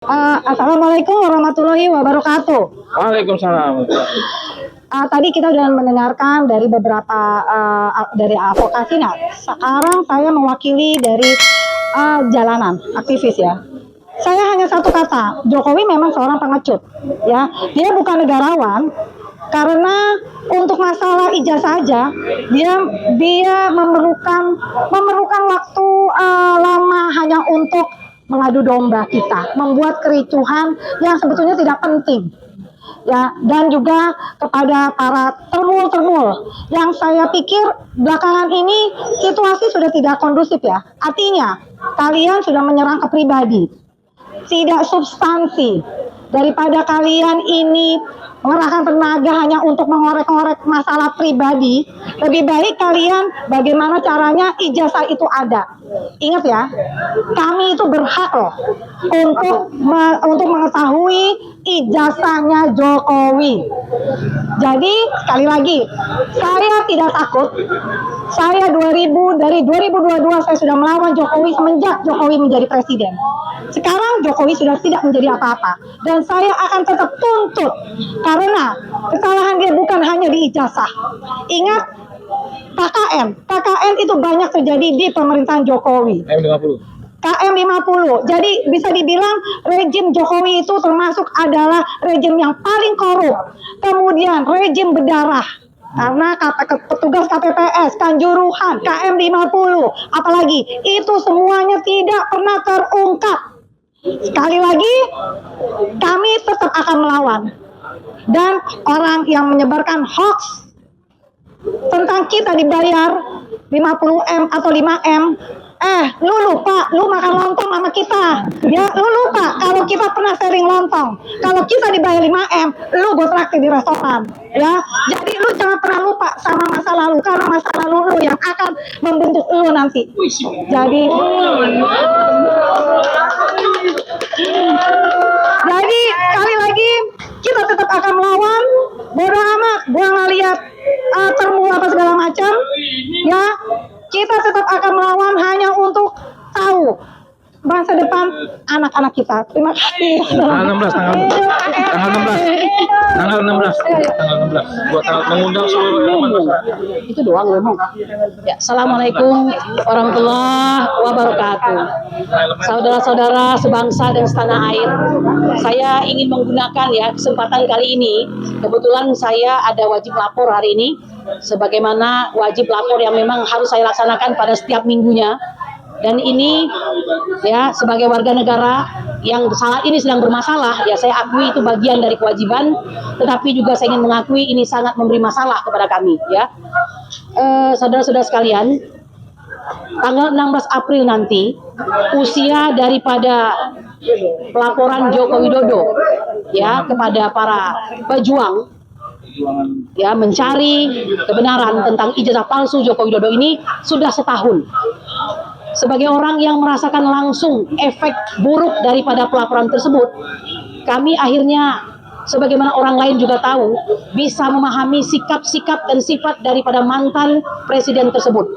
Assalamualaikum warahmatullahi wabarakatuh. Waalaikumsalam. Tadi kita sudah mendengarkan dari beberapa dari advokasi. Nah, sekarang saya mewakili dari jalanan aktivis ya. Saya hanya satu kata, Jokowi memang seorang pengecut, ya. Dia bukan negarawan karena untuk masalah ijazah saja dia memerlukan waktu lama hanya untuk mengadu domba kita, membuat kericuhan yang sebetulnya tidak penting. Ya, dan juga kepada para termul-termul yang saya pikir belakangan ini situasi sudah tidak kondusif ya. Artinya kalian sudah menyerang ke pribadi, tidak substansi. Daripada kalian ini mengerahkan tenaga hanya untuk mengorek-ngorek masalah pribadi, lebih baik kalian bagaimana caranya ijazah itu ada. Ingat ya, kami itu berhak loh untuk mengetahui ijazahnya Jokowi. Jadi sekali lagi, saya tidak takut. Saya dari 2022 saya sudah melawan Jokowi semenjak Jokowi menjadi presiden. Sekarang Jokowi sudah tidak menjadi apa-apa dan saya akan tetap tuntut karena kesalahan dia bukan hanya di ijazah. Ingat KKN itu banyak terjadi di pemerintahan Jokowi. KM 50. Jadi bisa dibilang rejim Jokowi itu termasuk adalah rejim yang paling korup. Kemudian rejim berdarah. Karena petugas KPPS, Kanjuruhan, KM 50, apalagi itu semuanya tidak pernah terungkap. Sekali lagi, kami tetap akan melawan. Dan orang yang menyebarkan hoax tentang kita dibayar 50M atau 5M, lu lupa, lu makan lontong sama kita. Ya, lu lupa kalau kita pernah sharing lontong. Kalau kita dibayar 5M, lu gue traktir di restoran. Ya, jadi lu jangan pernah lupa sama masa lalu, karena masa lalu lu yang akan membentuk lu nanti. Jadi sekali lagi kita tetap akan melawan. Bodoh amat, gua nggak lihat termul apa segala macam. Ya, kita tetap akan melawan hanya untuk tahu masa depan anak-anak kita. Terima kasih. Tanggal 16. Buat tanggal mengundang seluruh elemen masyarakat. Itu doang ngomong. Ya, assalamualaikum warahmatullahi wabarakatuh. Saudara-saudara sebangsa dan setanah air, saya ingin menggunakan ya kesempatan kali ini. Kebetulan saya ada wajib lapor hari ini, sebagaimana wajib lapor yang memang harus saya laksanakan pada setiap minggunya. Dan ini ya sebagai warga negara yang saat ini sedang bermasalah, ya saya akui itu bagian dari kewajiban, tetapi juga saya ingin mengakui ini sangat memberi masalah kepada kami ya. Saudara-saudara sekalian, tanggal 16 April nanti usia daripada pelaporan Joko Widodo ya kepada para pejuang ya mencari kebenaran tentang ijazah palsu Joko Widodo ini sudah setahun. Sebagai orang yang merasakan langsung efek buruk daripada pelaporan tersebut, kami akhirnya sebagaimana orang lain juga tahu bisa memahami sikap-sikap dan sifat daripada mantan presiden tersebut.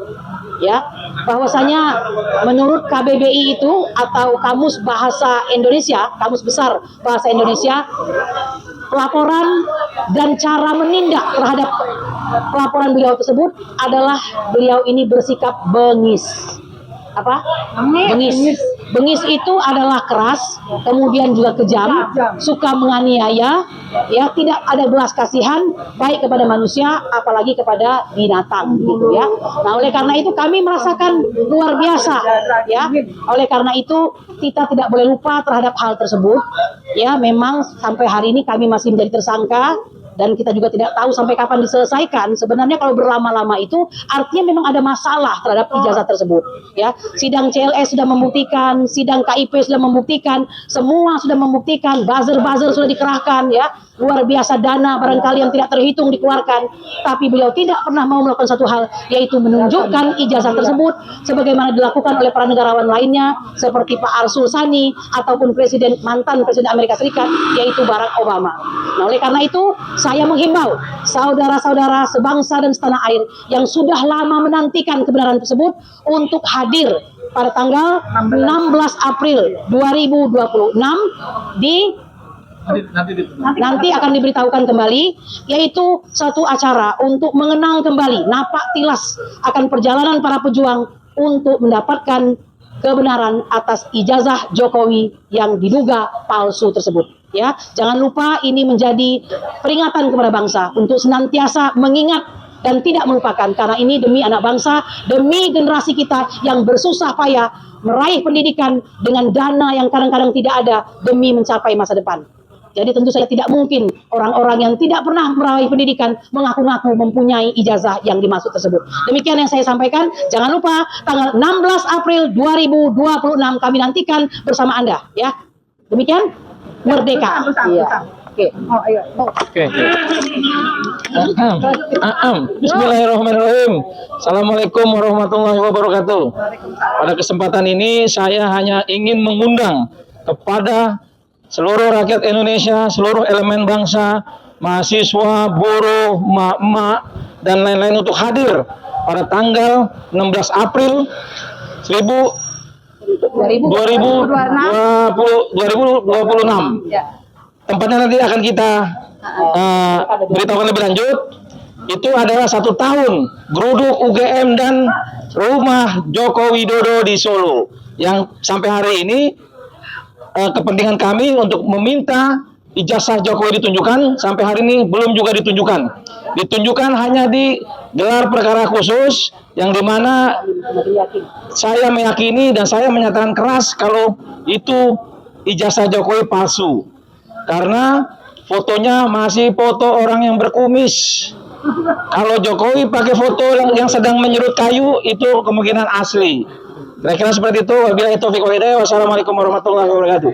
Ya, bahwasanya menurut KBBI itu atau Kamus Bahasa Indonesia, Kamus Besar Bahasa Indonesia, pelaporan dan cara menindak terhadap pelaporan beliau tersebut adalah beliau ini bersikap bengis. Apa? Bengis. Bengis itu adalah keras, kemudian juga kejam, suka menganiaya, ya tidak ada belas kasihan baik kepada manusia apalagi kepada binatang gitu ya. Nah, oleh karena itu kami merasakan luar biasa ya. Oleh karena itu kita tidak boleh lupa terhadap hal tersebut. Ya, memang sampai hari ini kami masih menjadi tersangka. Dan kita juga tidak tahu sampai kapan diselesaikan. Sebenarnya kalau berlama-lama itu artinya memang ada masalah terhadap ijazah tersebut. Ya, sidang CLS sudah membuktikan, sidang KIP sudah membuktikan, semua sudah membuktikan, buzzer-buzzer sudah dikerahkan, ya, luar biasa dana barangkali yang tidak terhitung dikeluarkan. Tapi beliau tidak pernah mau melakukan satu hal, yaitu menunjukkan ijazah tersebut, sebagaimana dilakukan oleh para negarawan lainnya, seperti Pak Arsul Sani ataupun mantan Presiden Amerika Serikat, yaitu Barack Obama. Nah, oleh karena itu saya menghimbau saudara-saudara sebangsa dan setanah air yang sudah lama menantikan kebenaran tersebut untuk hadir pada tanggal 16 April 2026 nanti akan diberitahukan kembali, yaitu satu acara untuk mengenang kembali napak tilas akan perjalanan para pejuang untuk mendapatkan kebenaran atas ijazah Jokowi yang diduga palsu tersebut. Ya, jangan lupa ini menjadi peringatan kepada bangsa untuk senantiasa mengingat dan tidak melupakan, karena ini demi anak bangsa, demi generasi kita yang bersusah payah meraih pendidikan dengan dana yang kadang-kadang tidak ada demi mencapai masa depan. Jadi tentu saja tidak mungkin orang-orang yang tidak pernah meraih pendidikan mengaku-ngaku mempunyai ijazah yang dimaksud tersebut. Demikian yang saya sampaikan. Jangan lupa tanggal 16 April 2026 kami nantikan bersama Anda, ya. Demikian, merdeka. Iya. Oke. Oke. Bismillahirrahmanirrahim. Assalamualaikum warahmatullahi wabarakatuh. Pada kesempatan ini saya hanya ingin mengundang kepada seluruh rakyat Indonesia, seluruh elemen bangsa, mahasiswa, buruh, emak-emak, dan lain-lain untuk hadir pada tanggal 16 April 2026. Tempatnya nanti akan kita beritahukan lebih lanjut. Itu adalah 1 tahun geruduk UGM dan rumah Joko Widodo di Solo, yang sampai hari ini kepentingan kami untuk meminta ijazah Jokowi ditunjukkan, sampai hari ini belum juga ditunjukkan. Ditunjukkan hanya di gelar perkara khusus, yang dimana saya meyakini dan saya menyatakan keras kalau itu ijazah Jokowi palsu, karena fotonya masih foto orang yang berkumis. Kalau Jokowi pakai foto yang sedang menyerut kayu, itu kemungkinan asli. Kira-kira seperti itu. Wabillahi taufiq wal hidayah. Wassalamualaikum warahmatullahi wabarakatuh.